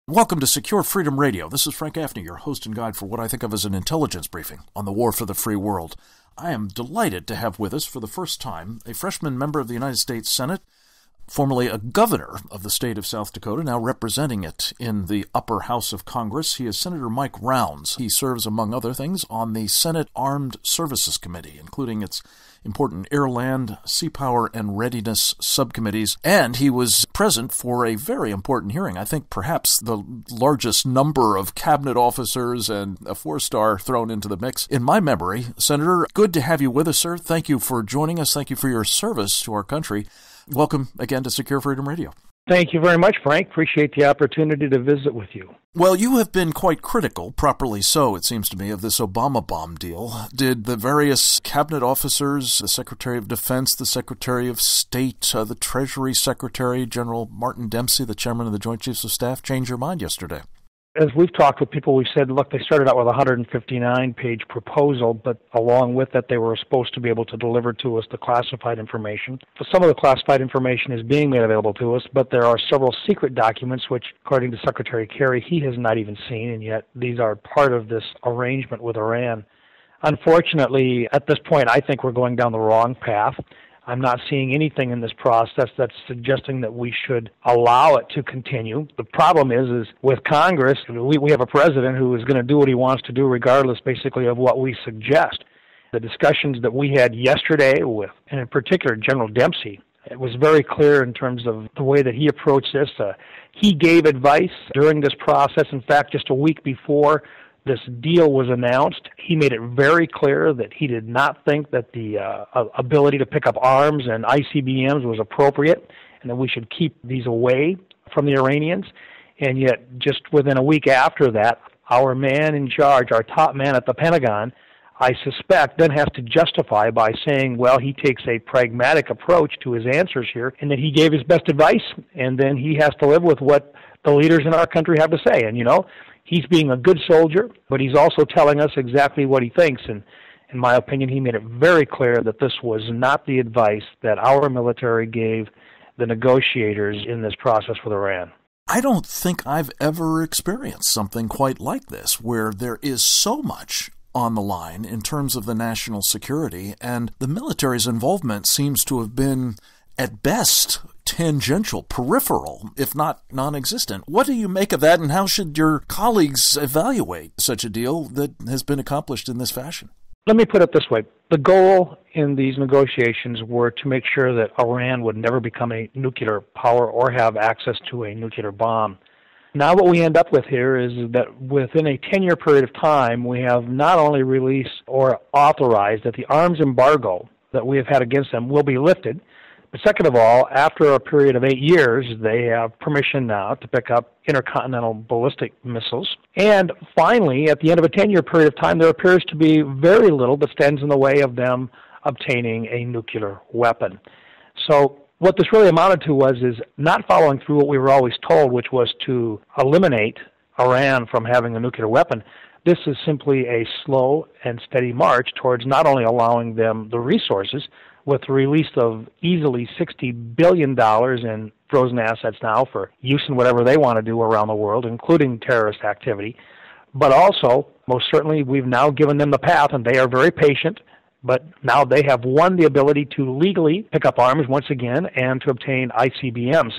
Welcome to Secure Freedom Radio. This is Frank Gaffney, your host and guide for what I think of as an intelligence briefing on the war for the free world. I am delighted to have with us for the first time a freshman member of the United States Senate, formerly a governor of the state of South Dakota, now representing it in the upper house of Congress. He is Senator Mike Rounds. He serves, among other things, on the Senate Armed Services Committee, including its important Air, Land, Sea Power, and Readiness subcommittees, and he was present for a very important hearing. I think perhaps the largest number of cabinet officers and a four-star thrown into the mix in my memory. Senator, good to have you with us, sir. Thank you for joining us. Thank you for your service to our country. Welcome again to Secure Freedom Radio. Thank you very much, Frank. Appreciate the opportunity to visit with you. Well, you have been quite critical, properly so, it seems to me, of this Obama bomb deal. Did the various cabinet officers, the Secretary of Defense, the Secretary of State, the Treasury Secretary, General Martin Dempsey, the Chairman of the Joint Chiefs of Staff, change your mind yesterday? As we've talked with people, we've said, look, they started out with a 159-page proposal, but along with that, they were supposed to be able to deliver to us the classified information. Some of the classified information is being made available to us, but there are several secret documents, which, according to Secretary Kerry, he has not even seen, and yet these are part of this arrangement with Iran. Unfortunately, at this point, I think we're going down the wrong path. I'm not seeing anything in this process that's suggesting that we should allow it to continue. The problem is with Congress, we have a president who is going to do what he wants to do regardless, basically, of what we suggest. The discussions that we had yesterday with, and in particular, General Dempsey, it was very clear in terms of the way that he approached this. He gave advice during this process. In fact, just a week before this deal was announced, he made it very clear that he did not think that the ability to pick up arms and ICBMs was appropriate and that we should keep these away from the Iranians. And yet, just within a week after that, our man in charge, our top man at the Pentagon, I suspect, then has to justify by saying, well, he takes a pragmatic approach to his answers here and that he gave his best advice, and then he has to live with what the leaders in our country have to say. And, he's being a good soldier, but he's also telling us exactly what he thinks. And in my opinion, he made it very clear that this was not the advice that our military gave the negotiators in this process with Iran. I don't think I've ever experienced something quite like this, where there is so much on the line in terms of the national security, and the military's involvement seems to have been, at best, tangential, peripheral, if not non-existent. What do you make of that, and how should your colleagues evaluate such a deal that has been accomplished in this fashion? Let me put it this way. The goal in these negotiations were to make sure that Iran would never become a nuclear power or have access to a nuclear bomb. Now what we end up with here is that within a 10-year period of time, we have not only released or authorized that the arms embargo that we have had against them will be lifted, but second of all, after a period of 8 years, they have permission now to pick up intercontinental ballistic missiles. And finally, at the end of a 10-year period of time, there appears to be very little that stands in the way of them obtaining a nuclear weapon. So what this really amounted to is not following through what we were always told, which was to eliminate Iran from having a nuclear weapon. This is simply a slow and steady march towards not only allowing them the resources, with the release of easily $60 billion in frozen assets now for use in whatever they want to do around the world, including terrorist activity. But also, most certainly, we've now given them the path, and they are very patient, but now they have won the ability to legally pick up arms once again and to obtain ICBMs.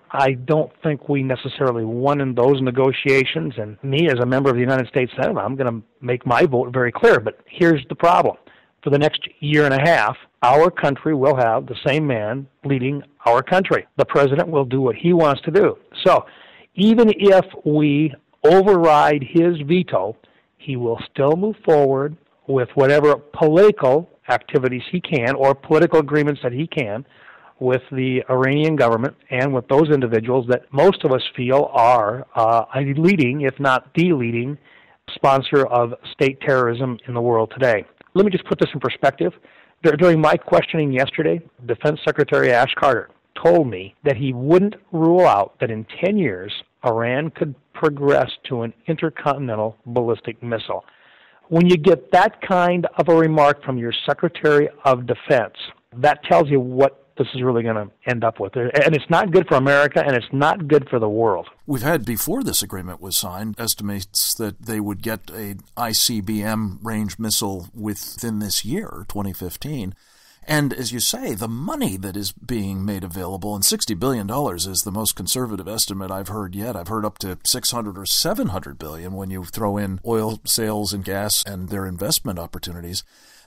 I don't think we necessarily won in those negotiations, and me as a member of the United States Senate, I'm going to make my vote very clear, but here's the problem. For the next year and a half, our country will have the same man leading our country. The president will do what he wants to do. So even if we override his veto, he will still move forward with whatever political activities he can or political agreements that he can with the Iranian government and with those individuals that most of us feel are a leading, if not the leading, sponsor of state terrorism in the world today. Let me just put this in perspective. During my questioning yesterday, Defense Secretary Ash Carter told me that he wouldn't rule out that in 10 years, Iran could progress to an intercontinental ballistic missile. When you get that kind of a remark from your Secretary of Defense, that tells you what this is really going to end up with. And it's not good for America, and it's not good for the world. We've had, before this agreement was signed, estimates that they would get a ICBM range missile within this year, 2015. And as you say, the money that is being made available, and $60 billion is the most conservative estimate I've heard yet. I've heard up to $600 or $700 billion when you throw in oil sales and gas and their investment opportunities.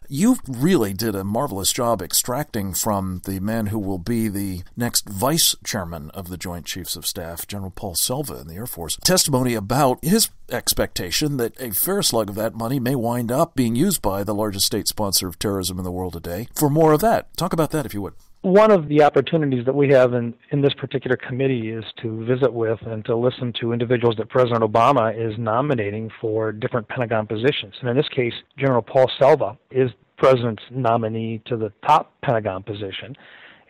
You really did a marvelous job extracting from the man who will be the next vice chairman of the Joint Chiefs of Staff, General Paul Selva in the Air Force, testimony about his expectation that a fair slug of that money may wind up being used by the largest state sponsor of terrorism in the world today for more of that. Talk about that, if you would. One of the opportunities that we have in this particular committee is to visit with and to listen to individuals that President Obama is nominating for different Pentagon positions. And in this case, General Paul Selva is President's nominee to the top Pentagon position.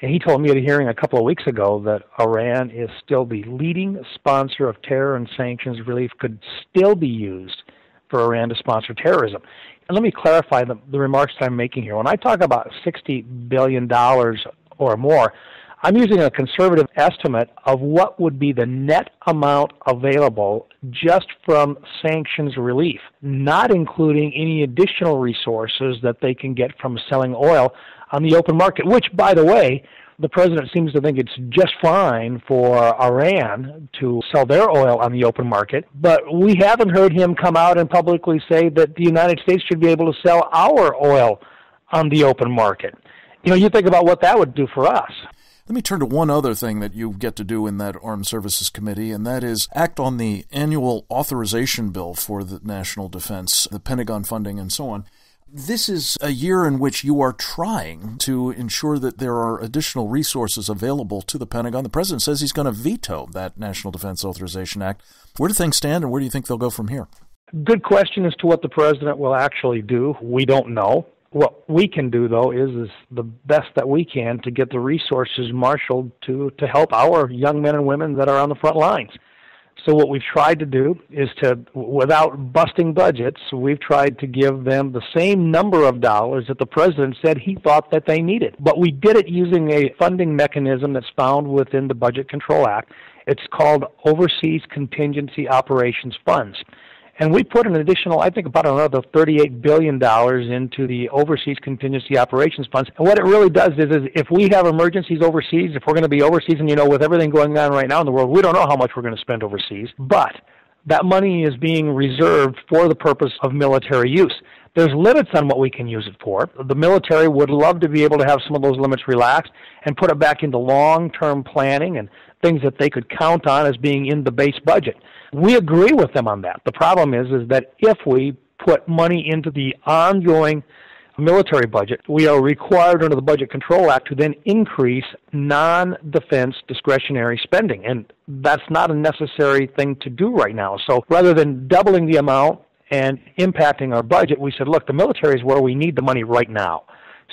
And he told me at a hearing a couple of weeks ago that Iran is still the leading sponsor of terror, and sanctions relief could still be used for Iran to sponsor terrorism. And let me clarify the remarks that I'm making here. When I talk about $60 billion or more, I'm using a conservative estimate of what would be the net amount available just from sanctions relief, not including any additional resources that they can get from selling oil on the open market, which, by the way, the president seems to think it's just fine for Iran to sell their oil on the open market, but we haven't heard him come out and publicly say that the United States should be able to sell our oil on the open market. You know, you think about what that would do for us. Let me turn to one other thing that you get to do in that Armed Services Committee, and that is act on the annual authorization bill for the national defense, the Pentagon funding, and so on. This is a year in which you are trying to ensure that there are additional resources available to the Pentagon. The president says he's going to veto that National Defense Authorization Act. Where do things stand, and where do you think they'll go from here? Good question as to what the president will actually do. We don't know. What we can do, though, is the best that we can to get the resources marshaled to help our young men and women that are on the front lines. So what we've tried to do is to, without busting budgets, we've tried to give them the same number of dollars that the president said he thought that they needed. But we did it using a funding mechanism that's found within the Budget Control Act. It's called Overseas Contingency Operations Funds. And we put an additional, I think, about another $38 billion into the Overseas Contingency Operations Funds. And what it really does is if we have emergencies overseas, if we're going to be overseas, and with everything going on right now in the world, we don't know how much we're going to spend overseas. But that money is being reserved for the purpose of military use. There's limits on what we can use it for. The military would love to be able to have some of those limits relaxed and put it back into long-term planning and things that they could count on as being in the base budget. We agree with them on that. The problem is that if we put money into the ongoing military budget, we are required under the Budget Control Act to then increase non-defense discretionary spending, and that's not a necessary thing to do right now. So rather than doubling the amount and impacting our budget, we said, look, the military is where we need the money right now.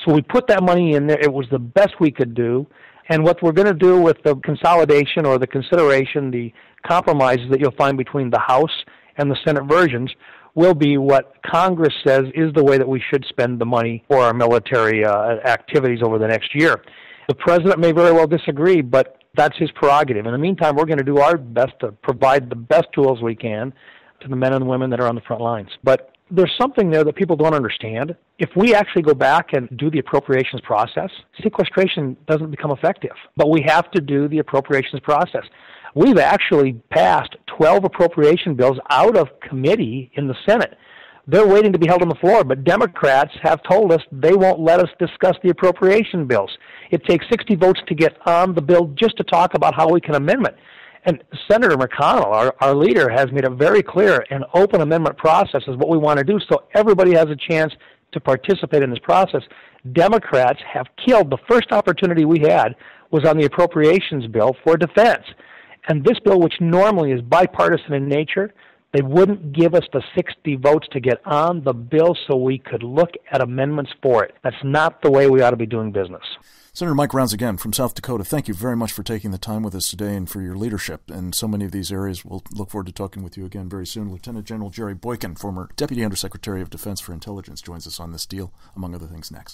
So we put that money in there. It was the best we could do. And what we're going to do with the consolidation or the consideration, the compromises that you'll find between the House and the Senate versions, will be what Congress says is the way that we should spend the money for our military activities over the next year. The president may very well disagree, but that's his prerogative. In the meantime, we're going to do our best to provide the best tools we can to the men and women that are on the front lines. But there's something there that people don't understand. If we actually go back and do the appropriations process, sequestration doesn't become effective. But we have to do the appropriations process. We've actually passed 12 appropriation bills out of committee in the Senate. They're waiting to be held on the floor, but Democrats have told us they won't let us discuss the appropriation bills. It takes 60 votes to get on the bill just to talk about how we can amend it. And Senator McConnell, our leader, has made it very clear an open amendment process is what we want to do so everybody has a chance to participate in this process. Democrats have killed the first opportunity we had was on the appropriations bill for defense. And this bill, which normally is bipartisan in nature, they wouldn't give us the 60 votes to get on the bill so we could look at amendments for it. That's not the way we ought to be doing business. Senator Mike Rounds again from South Dakota, thank you very much for taking the time with us today and for your leadership in so many of these areas. We'll look forward to talking with you again very soon. Lieutenant General Jerry Boykin, former Deputy Undersecretary of Defense for Intelligence, joins us on this deal, among other things, next.